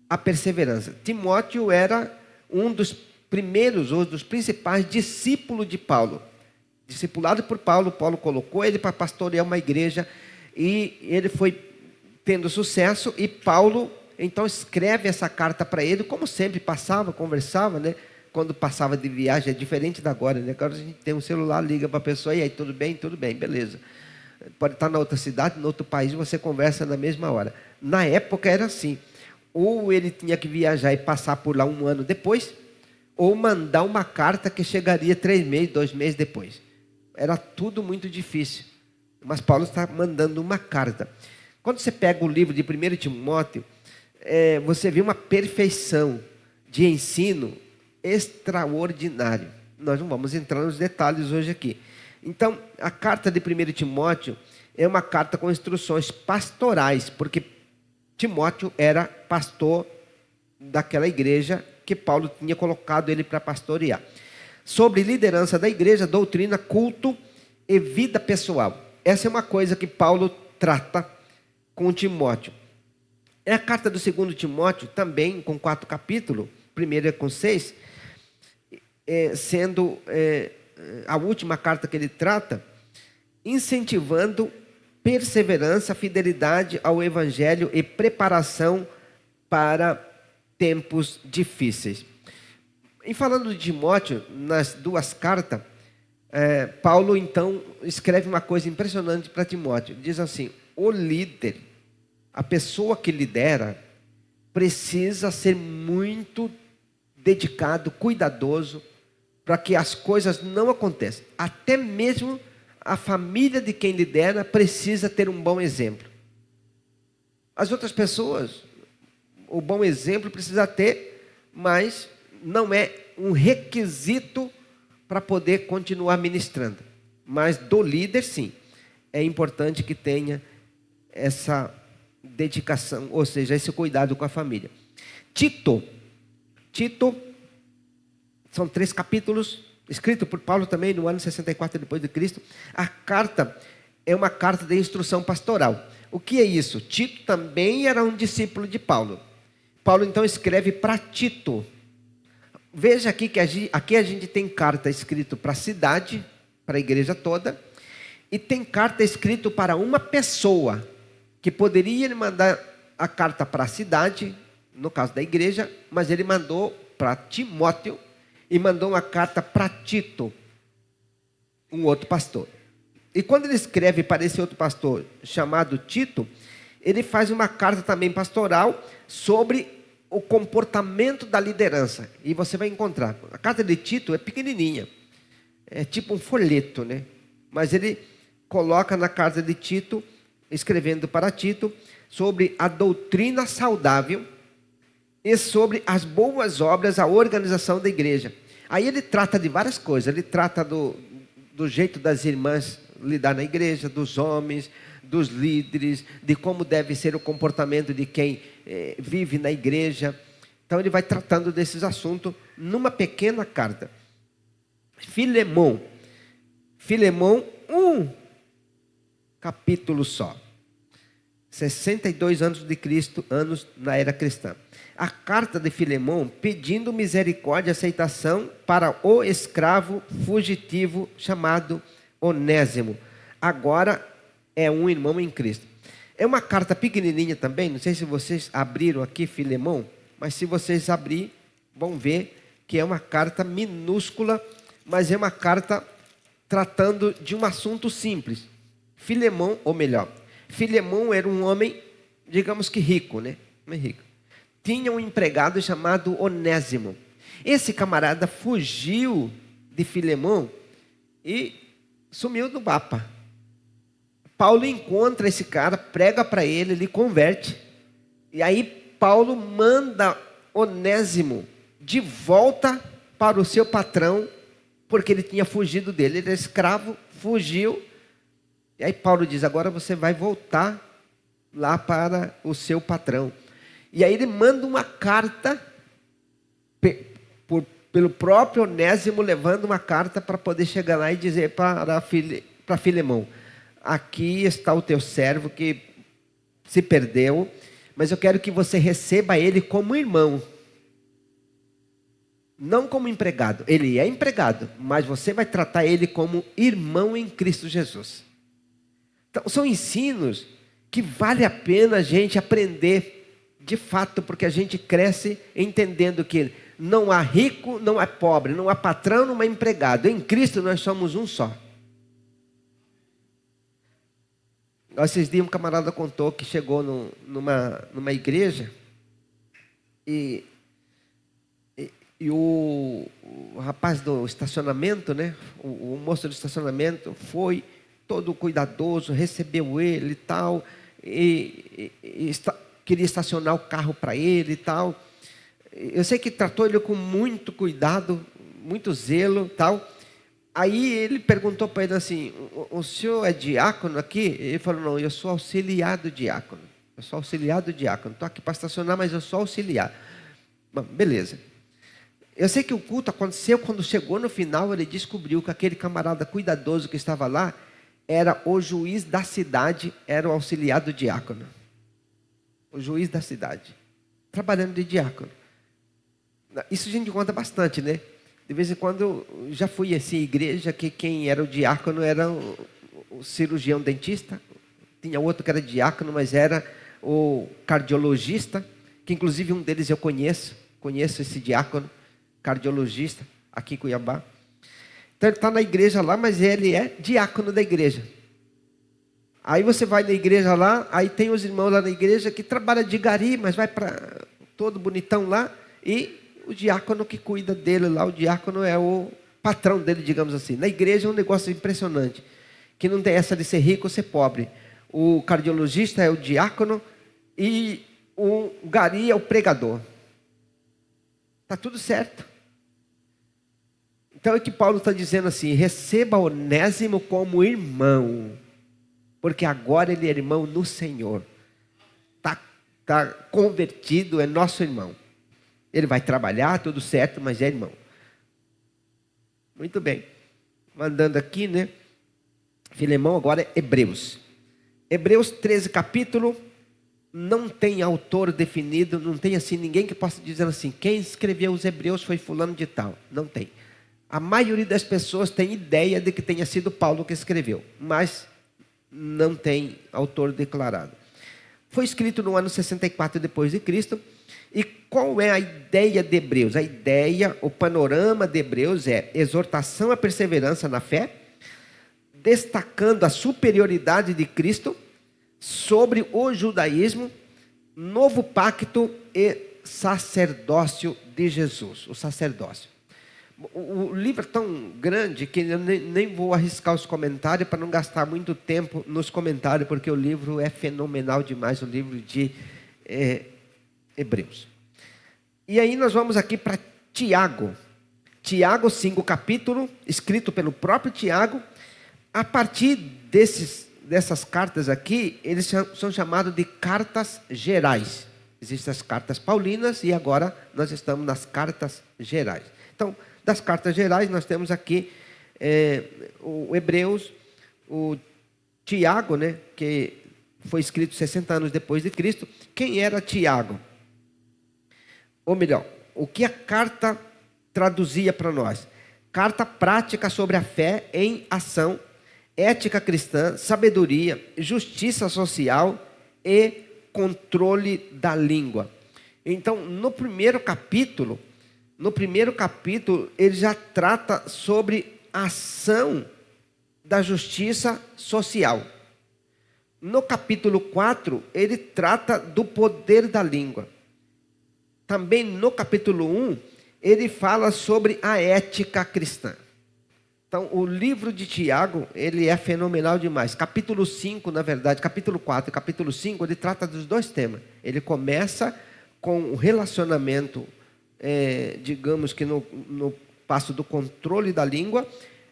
à perseverança. Timóteo era um dos primeiros, ou dos principais discípulos de Paulo. Discipulado por Paulo, Paulo colocou ele para pastorear uma igreja e ele foi tendo sucesso e Paulo então escreve essa carta para ele, como sempre passava, conversava, né? Quando passava de viagem, é diferente da agora, né? Agora a gente tem um celular, liga para a pessoa, e aí, tudo bem, beleza. Pode estar na outra cidade, no outro país, você conversa na mesma hora. Na época era assim, ou ele tinha que viajar e passar por lá 1 ano depois, ou mandar uma carta que chegaria 3 meses, 2 meses depois. Era tudo muito difícil. Mas Paulo está mandando uma carta. Quando você pega o livro de 1 Timóteo, você vê uma perfeição de ensino extraordinário. Nós não vamos entrar nos detalhes hoje aqui. Então, a carta de 1 Timóteo é uma carta com instruções pastorais, porque Timóteo era pastor daquela igreja que Paulo tinha colocado ele para pastorear. Sobre liderança da igreja, doutrina, culto e vida pessoal. essa é uma coisa que Paulo trata com Timóteo. É a carta do 2 Timóteo, também com 4 capítulos, primeiro é com 6, sendo a última carta que ele trata, incentivando perseverança, fidelidade ao Evangelho e preparação para tempos difíceis. E falando de Timóteo, nas 2 cartas, Paulo então escreve uma coisa impressionante para Timóteo. Diz assim: o líder, a pessoa que lidera, precisa ser muito dedicado, cuidadoso, para que as coisas não aconteçam. Até mesmo a família de quem lidera precisa ter um bom exemplo. As outras pessoas, o bom exemplo precisa ter, mas não é um requisito para poder continuar ministrando. Mas do líder, sim, é importante que tenha essa dedicação, ou seja, esse cuidado com a família. Tito, são 3 capítulos, escrito por Paulo também no ano 64 depois de Cristo. A carta é uma carta de instrução pastoral. O que é isso? Tito também era um discípulo de Paulo. Paulo então escreve para Tito. Veja aqui que aqui a gente tem carta escrita para a cidade, para a igreja toda, e tem carta escrita para uma pessoa, que poderia ele mandar a carta para a cidade, no caso da igreja, mas ele mandou para Timóteo, e mandou uma carta para Tito, um outro pastor. E quando ele escreve para esse outro pastor, chamado Tito, ele faz uma carta também pastoral sobre o comportamento da liderança. E você vai encontrar, a carta de Tito é pequenininha, é tipo um folheto, né? Mas ele coloca na carta de Tito, escrevendo para Tito, sobre a doutrina saudável e sobre as boas obras, a organização da igreja. Aí ele trata de várias coisas. Ele trata do jeito das irmãs lidar na igreja, dos homens, dos líderes, de como deve ser o comportamento de quem vive na igreja. Então ele vai tratando desses assuntos numa pequena carta. Filemão, um capítulo só. 62 anos de Cristo, anos na era cristã. A carta de Filemão pedindo misericórdia e aceitação para o escravo fugitivo chamado Onésimo. Agora é um irmão em Cristo. É uma carta pequenininha também, não sei se vocês abriram aqui Filemão, mas se vocês abrirem, vão ver que é uma carta minúscula, mas é uma carta tratando de um assunto simples. Filemão, ou melhor, Filemão era um homem, digamos que rico, né? Não é rico. Tinha um empregado chamado Onésimo. Esse camarada fugiu de Filemão e sumiu do mapa. Paulo encontra esse cara, prega para ele, ele converte. E aí Paulo manda Onésimo de volta para o seu patrão, porque ele tinha fugido dele. Ele era escravo, fugiu. E aí Paulo diz: agora você vai voltar lá para o seu patrão. E aí ele manda uma carta pelo próprio Onésimo, levando uma carta para poder chegar lá e dizer para Filemão: aqui está o teu servo que se perdeu, mas eu quero que você receba ele como irmão, não como empregado. Ele é empregado, mas você vai tratar ele como irmão em Cristo Jesus. Então, são ensinos que vale a pena a gente aprender de fato, porque a gente cresce entendendo que não há rico, não há pobre, não há patrão, não há empregado. Em Cristo nós somos um só. Esses dias um camarada contou que chegou numa igreja e o rapaz do estacionamento, né? O moço do estacionamento foi todo cuidadoso, recebeu ele e tal, queria estacionar o carro para ele e tal. Eu sei que tratou ele com muito cuidado, muito zelo e tal. Aí ele perguntou para ele assim: o senhor é diácono aqui? Ele falou: não, eu sou auxiliar do diácono. Eu sou auxiliar do diácono. Estou aqui para estacionar, mas eu sou auxiliar. Bom, beleza. Eu sei que o culto aconteceu, quando chegou no final, ele descobriu que aquele camarada cuidadoso que estava lá era o juiz da cidade, era o auxiliar do diácono. O juiz da cidade, trabalhando de diácono. Isso a gente conta bastante, né? De vez em quando, já fui assim, igreja que quem era o diácono era o cirurgião dentista. Tinha outro que era diácono, mas era o cardiologista, que inclusive um deles eu conheço esse diácono, cardiologista, aqui em Cuiabá. Então ele está na igreja lá, mas ele é diácono da igreja. Aí você vai na igreja lá, aí tem os irmãos lá na igreja que trabalham de gari, mas vai para todo bonitão lá, e o diácono que cuida dele lá, o diácono é o patrão dele, digamos assim. Na igreja é um negócio impressionante, que não tem essa de ser rico ou ser pobre. O cardiologista é o diácono e o gari é o pregador. Está tudo certo. Então é que Paulo está dizendo assim: receba Onésimo como irmão, porque agora ele é irmão no Senhor. Está convertido, é nosso irmão. Ele vai trabalhar, tudo certo, mas é irmão. Muito bem. Mandando aqui, né? Filemão, agora é Hebreus. Hebreus 13, capítulo. Não tem autor definido, não tem assim ninguém que possa dizer assim: quem escreveu os Hebreus foi fulano de tal. Não tem. A maioria das pessoas tem ideia de que tenha sido Paulo que escreveu, mas não tem autor declarado. Foi escrito no ano 64 depois de Cristo. E qual é a ideia de Hebreus? A ideia, o panorama de Hebreus é exortação à perseverança na fé, destacando a superioridade de Cristo sobre o judaísmo, novo pacto e sacerdócio de Jesus, o sacerdócio. O livro é tão grande que eu nem vou arriscar os comentários para não gastar muito tempo nos comentários, porque o livro é fenomenal demais, o livro de Hebreus. E aí nós vamos aqui para Tiago. Tiago 5, capítulo, escrito pelo próprio Tiago. A partir dessas cartas aqui, eles são chamados de cartas gerais. Existem as cartas paulinas e agora nós estamos nas cartas gerais. Então, das cartas gerais, nós temos aqui o Hebreus, o Tiago, né, que foi escrito 60 anos depois de Cristo. Quem era Tiago? Ou melhor, o que a carta traduzia para nós? Carta prática sobre a fé em ação, ética cristã, sabedoria, justiça social e controle da língua. Então, no primeiro capítulo, ele já trata sobre a ação da justiça social. No capítulo 4, ele trata do poder da língua. Também no capítulo 1, ele fala sobre a ética cristã. Então, o livro de Tiago, ele é fenomenal demais. Capítulo 5, na verdade, capítulo 4 e capítulo 5, ele trata dos dois temas. Ele começa com o relacionamento, digamos que no passo do controle da língua,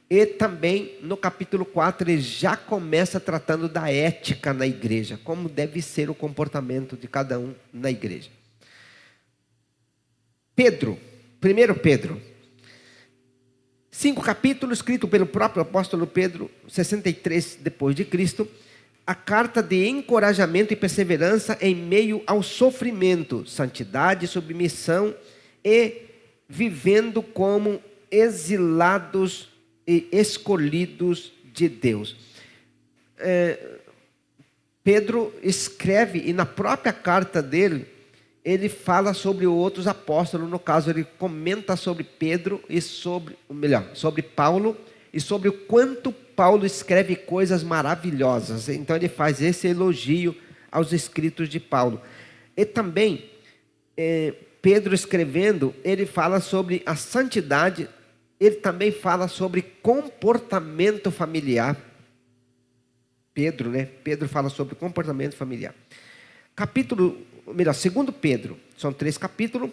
e também no capítulo 4 ele já começa tratando da ética na igreja, como deve ser o comportamento de cada um na igreja. Pedro, 1 Pedro, 5 capítulos, escrito pelo próprio apóstolo Pedro, 63 depois de Cristo, a carta de encorajamento e perseverança em meio ao sofrimento, santidade, submissão e vivendo como exilados e escolhidos de Deus. Pedro escreve, e na própria carta dele, ele fala sobre outros apóstolos. No caso, ele comenta sobre Pedro e sobre Paulo, e sobre o quanto Paulo escreve coisas maravilhosas. Então ele faz esse elogio aos escritos de Paulo. E também, Pedro escrevendo, ele fala sobre a santidade, ele também fala sobre comportamento familiar. Pedro fala sobre comportamento familiar. Segundo Pedro, são 3 capítulos,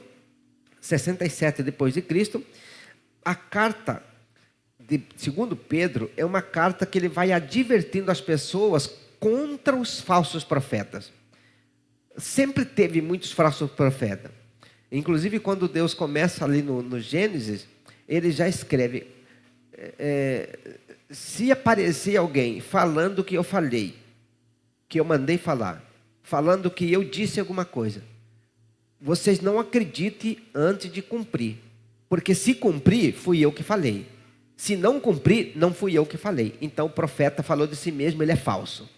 67 depois de Cristo. A carta de segundo Pedro é uma carta que ele vai advertindo as pessoas contra os falsos profetas. Sempre teve muitos falsos profetas. Inclusive, quando Deus começa ali no Gênesis, ele já escreve: se aparecer alguém falando que eu falei, que eu mandei falar, falando que eu disse alguma coisa, vocês não acreditem antes de cumprir. Porque se cumprir, fui eu que falei. Se não cumprir, não fui eu que falei. Então o profeta falou de si mesmo, ele é falso.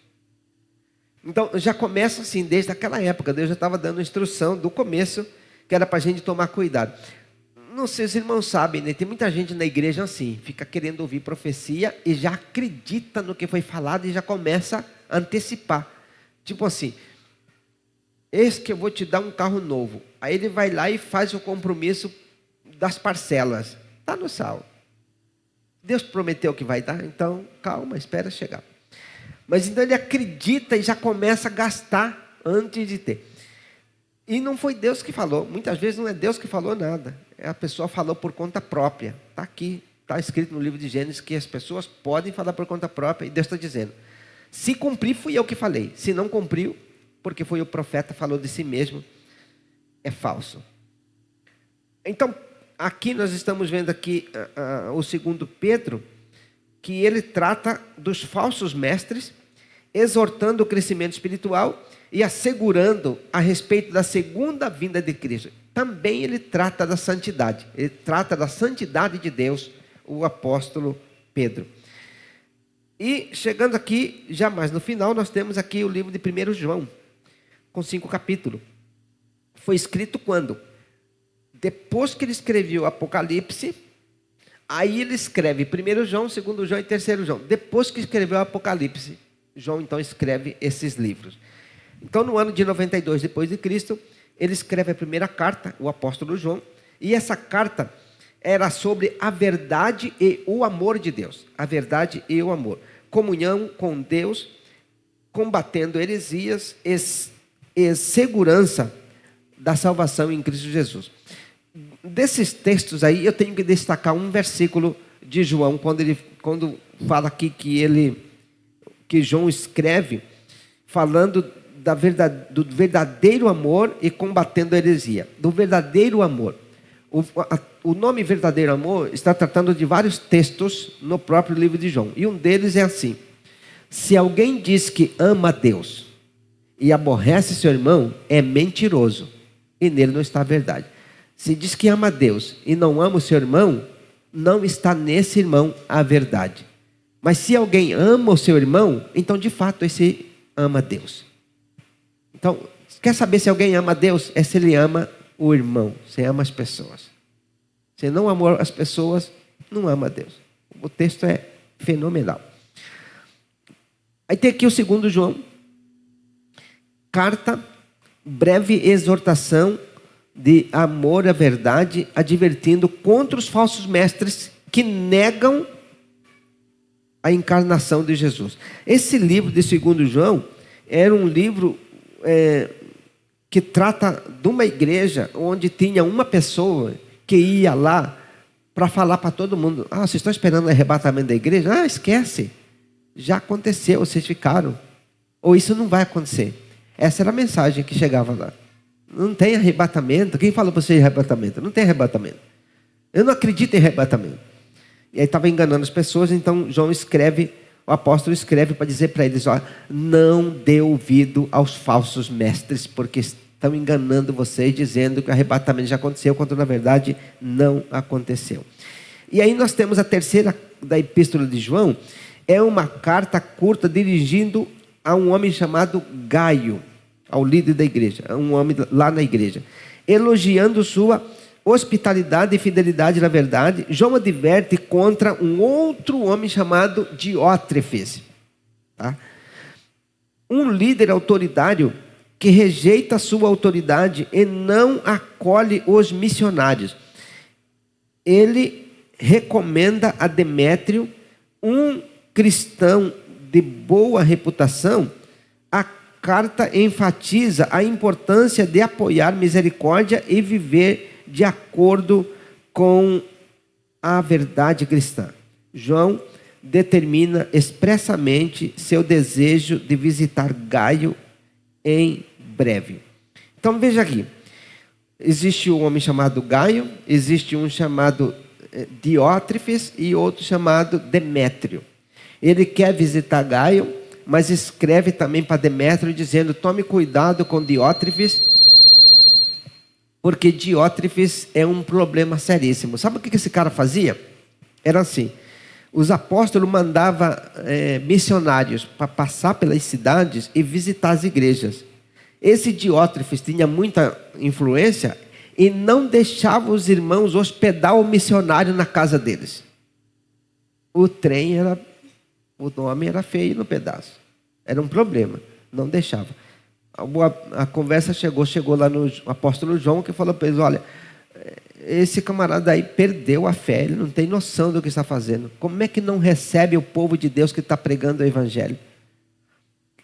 Então já começa assim, desde aquela época. Deus já estava dando instrução do começo, que era para a gente tomar cuidado. Não sei se os irmãos sabem, né? Tem muita gente na igreja assim, fica querendo ouvir profecia e já acredita no que foi falado e já começa a antecipar. Tipo assim, eis que eu vou te dar um carro novo. Aí ele vai lá e faz o compromisso das parcelas. Está no sal. Deus prometeu que vai dar, então calma, espera chegar. Mas então ele acredita e já começa a gastar antes de ter. E não foi Deus que falou. Muitas vezes não é Deus que falou nada. A pessoa falou por conta própria. Está aqui, está escrito no livro de Gênesis que as pessoas podem falar por conta própria. E Deus está dizendo, se cumprir, fui eu que falei. Se não cumpriu, porque foi o profeta, falou de si mesmo, é falso. Então, aqui nós estamos vendo aqui o segundo Pedro, que ele trata dos falsos mestres, exortando o crescimento espiritual e assegurando a respeito da segunda vinda de Cristo. Também ele trata da santidade. Ele trata da santidade de Deus, o apóstolo Pedro. E chegando aqui, já mais no final, nós temos aqui o livro de 1 João, com 5 capítulos. Foi escrito quando? Depois que ele escreveu o Apocalipse, aí ele escreve 1 João, 2 João e 3 João. Depois que escreveu o Apocalipse, João então escreve esses livros. Então no ano de 92 depois de Cristo, ele escreve a primeira carta, o apóstolo João, e essa carta era sobre a verdade e o amor de Deus. A verdade e o amor. Comunhão com Deus, combatendo heresias e segurança da salvação em Cristo Jesus. Desses textos aí, eu tenho que destacar um versículo de João, quando fala aqui que João escreve, falando do verdadeiro amor e combatendo a heresia. Do verdadeiro amor. O nome verdadeiro amor está tratando de vários textos no próprio livro de João. E um deles é assim: se alguém diz que ama a Deus e aborrece seu irmão, é mentiroso, e nele não está a verdade. Se diz que ama a Deus e não ama o seu irmão, não está nesse irmão a verdade. Mas se alguém ama o seu irmão, então de fato esse ama a Deus. Então, quer saber se alguém ama a Deus? É se ele ama o irmão, se ama as pessoas. Se não ama as pessoas, não ama a Deus. O texto é fenomenal. Aí tem aqui o 2 João. Carta, breve exortação de amor à verdade, advertindo contra os falsos mestres que negam a encarnação de Jesus. Esse livro de 2 João era um livro que trata de uma igreja onde tinha uma pessoa que ia lá para falar para todo mundo: ah, vocês estão esperando o arrebatamento da igreja? Ah, esquece, já aconteceu, vocês ficaram, ou isso não vai acontecer. Essa era a mensagem que chegava lá. Não tem arrebatamento. Quem falou para você de arrebatamento? Não tem arrebatamento. Eu não acredito em arrebatamento. E aí estava enganando as pessoas. Então João escreve, o apóstolo escreve para dizer para eles: ó, não dê ouvido aos falsos mestres, porque estão enganando vocês, dizendo que o arrebatamento já aconteceu, quando na verdade não aconteceu. E aí nós temos a terceira da epístola de João. É uma carta curta dirigindo a um homem chamado Gaio, ao líder da igreja, a um homem lá na igreja, elogiando sua hospitalidade e fidelidade na verdade. João adverte contra um outro homem chamado Diótrefes, tá? Um líder autoritário que rejeita a sua autoridade e não acolhe os missionários. Ele recomenda a Demétrio, um cristão de boa reputação. A carta enfatiza a importância de apoiar misericórdia e viver de acordo com a verdade cristã. João determina expressamente seu desejo de visitar Gaio em breve. Então veja aqui, existe um homem chamado Gaio, existe um chamado Diótrefes e outro chamado Demétrio. Ele quer visitar Gaio, mas escreve também para Demétrio dizendo: tome cuidado com Diótrefes, porque Diótrefes é um problema seríssimo. Sabe o que esse cara fazia? Era assim: os apóstolos mandavam missionários para passar pelas cidades e visitar as igrejas. Esse Diótrefes tinha muita influência e não deixava os irmãos hospedar o missionário na casa deles. O nome era feio no pedaço. Era um problema, não deixava. A conversa chegou lá no apóstolo João, que falou para eles: olha, esse camarada aí perdeu a fé, ele não tem noção do que está fazendo. Como é que não recebe o povo de Deus que está pregando o evangelho?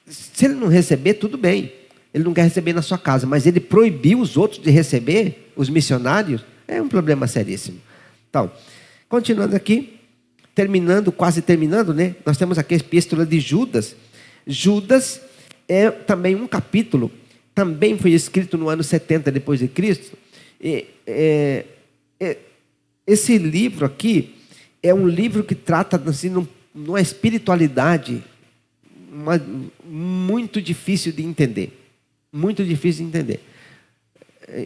Se ele não receber, tudo bem. Ele não quer receber na sua casa, mas ele proibiu os outros de receber, os missionários, é um problema seríssimo. Então, continuando aqui, quase terminando, né? Nós temos aqui a epístola de Judas. Judas é também um capítulo, também foi escrito no ano 70 depois de Cristo. Esse livro aqui é um livro que trata assim, numa espiritualidade muito difícil de entender. Muito difícil de entender.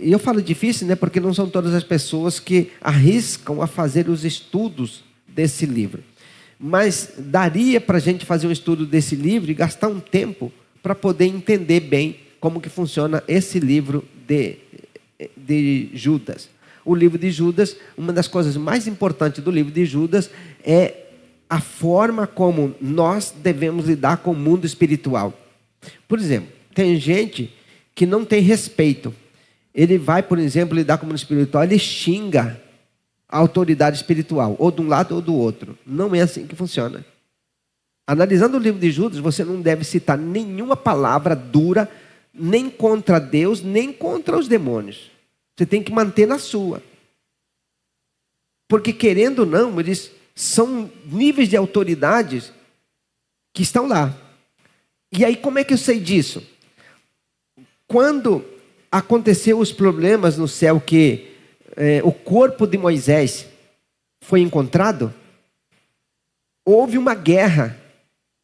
E eu falo difícil, né, porque não são todas as pessoas que arriscam a fazer os estudos desse livro. Mas daria para a gente fazer um estudo desse livro e gastar um tempo para poder entender bem como que funciona esse livro de Judas. O livro de Judas, uma das coisas mais importantes do livro de Judas é a forma como nós devemos lidar com o mundo espiritual. Por exemplo, tem gente que não tem respeito. Ele vai, por exemplo, lidar com o mundo espiritual, ele xinga a autoridade espiritual, ou de um lado ou do outro. Não é assim que funciona. Analisando o livro de Judas, você não deve citar nenhuma palavra dura, nem contra Deus, nem contra os demônios. Você tem que manter na sua. Porque, querendo ou não, eles são níveis de autoridades que estão lá. E aí, como é que eu sei disso? Quando aconteceu os problemas no céu, que o corpo de Moisés foi encontrado, houve uma guerra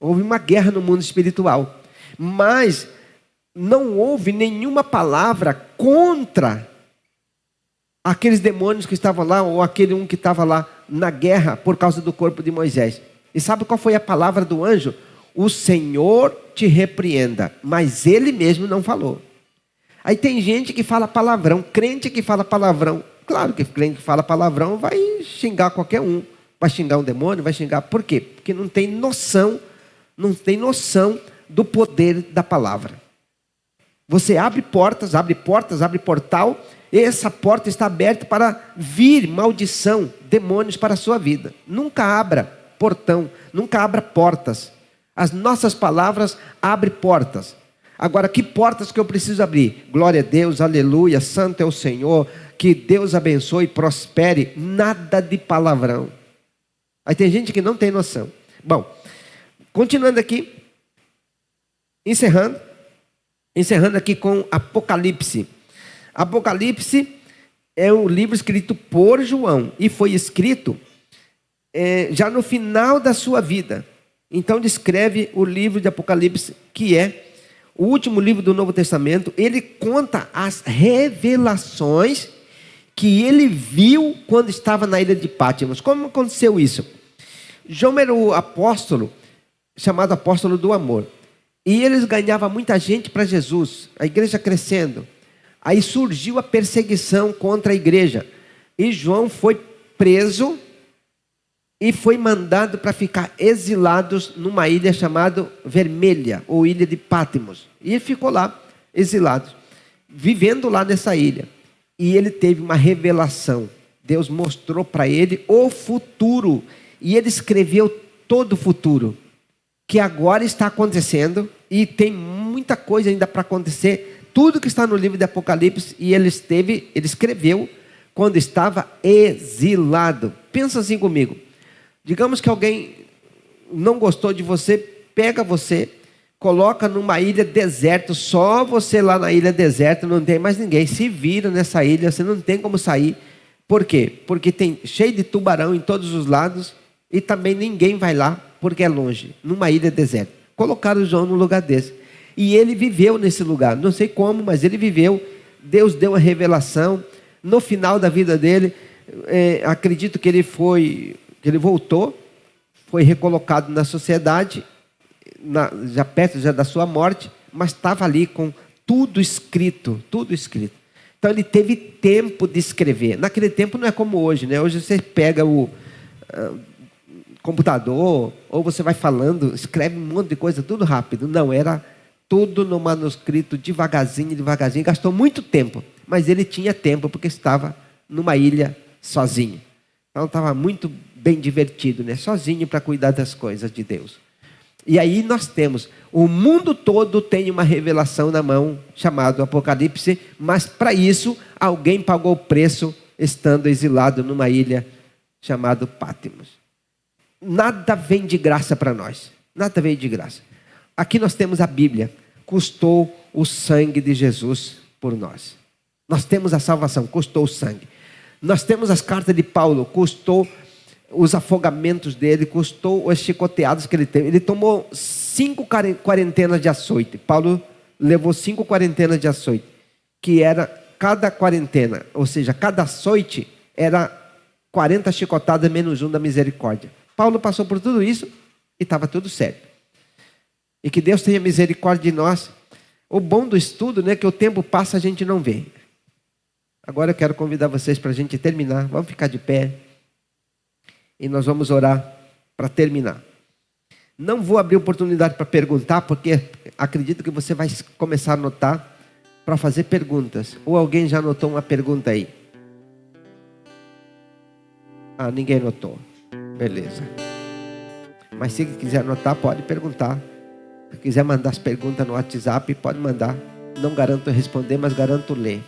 no mundo espiritual, mas não houve nenhuma palavra contra aqueles demônios que estavam lá, ou aquele um que estava lá na guerra por causa do corpo de Moisés. E sabe qual foi a palavra do anjo? O Senhor te repreenda, mas ele mesmo não falou. Aí tem gente que fala palavrão, crente que fala palavrão. Claro que crente que fala palavrão vai xingar qualquer um, vai xingar um demônio, vai xingar. Por quê? Porque não tem noção do poder da palavra. Você abre portas, abre portal, e essa porta está aberta para vir maldição, demônios para a sua vida. Nunca abra portão, nunca abra portas. As nossas palavras abrem portas. Agora, que portas que eu preciso abrir? Glória a Deus, aleluia, santo é o Senhor, que Deus abençoe e prospere. Nada de palavrão. Aí tem gente que não tem noção. Bom, continuando aqui, encerrando aqui com Apocalipse. Apocalipse é um livro escrito por João e foi escrito já no final da sua vida. Então descreve o livro de Apocalipse, que é o último livro do Novo Testamento. Ele conta as revelações que ele viu quando estava na ilha de Pátimos. Como aconteceu isso? João era o apóstolo, chamado apóstolo do amor. E eles ganhavam muita gente para Jesus, a igreja crescendo. Aí surgiu a perseguição contra a igreja. E João foi preso e foi mandado para ficar exilados numa ilha chamada Vermelha, ou ilha de Pátimos. E ele ficou lá, exilado, vivendo lá nessa ilha. E ele teve uma revelação. Deus mostrou para ele o futuro. E ele escreveu todo o futuro, que agora está acontecendo. E tem muita coisa ainda para acontecer. Tudo que está no livro de Apocalipse, e ele escreveu quando estava exilado. Pensa assim comigo. Digamos que alguém não gostou de você, pega você, coloca numa ilha deserta, só você lá na ilha deserta, não tem mais ninguém. Se vira nessa ilha, você não tem como sair. Por quê? Porque tem cheio de tubarão em todos os lados e também ninguém vai lá, porque é longe, numa ilha deserta. Colocaram João num lugar desse. E ele viveu nesse lugar, não sei como, mas ele viveu. Deus deu uma revelação. No final da vida dele, acredito que ele voltou, foi recolocado na sociedade, já perto da sua morte, mas estava ali com tudo escrito, tudo escrito. Então ele teve tempo de escrever. Naquele tempo não é como hoje, né? Hoje você pega o computador, ou você vai falando, escreve um monte de coisa, tudo rápido. Não, era tudo no manuscrito, devagarzinho, devagarzinho. Gastou muito tempo, mas ele tinha tempo, porque estava numa ilha sozinho. Então estava muito bem divertido, né? Sozinho, para cuidar das coisas de Deus. E aí nós temos, o mundo todo tem uma revelação na mão, chamado Apocalipse, mas para isso, alguém pagou o preço, estando exilado numa ilha chamada Patmos. Nada vem de graça para nós, nada vem de graça. Aqui nós temos a Bíblia, custou o sangue de Jesus por nós. Nós temos a salvação, custou o sangue. Nós temos as cartas de Paulo, custou os afogamentos dele, custou os chicoteados que ele teve. Ele tomou 5 quarentenas de açoite. Paulo levou 5 quarentenas de açoite, que era cada quarentena, ou seja, cada açoite era 40 chicotadas menos 1 da misericórdia. Paulo passou por tudo isso e estava tudo certo. E que Deus tenha misericórdia de nós. O bom do estudo, né, que o tempo passa, a gente não vê. Agora eu quero convidar vocês para a gente terminar. Vamos ficar de pé. E nós vamos orar para terminar. Não vou abrir oportunidade para perguntar, porque acredito que você vai começar a anotar para fazer perguntas. Ou alguém já anotou uma pergunta aí? Ah, ninguém anotou. Beleza. Mas se quiser anotar, pode perguntar. Se quiser mandar as perguntas no WhatsApp, pode mandar. Não garanto responder, mas garanto ler.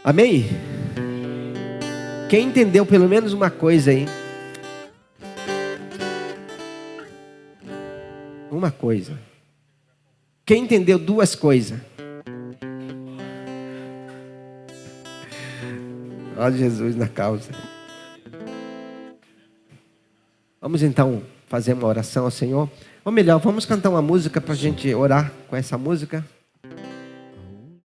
Amém? Quem entendeu pelo menos uma coisa aí? Uma coisa. Quem entendeu 2 coisas? Olha Jesus na causa. Vamos então fazer uma oração ao Senhor. Ou melhor, vamos cantar uma música para a gente orar com essa música.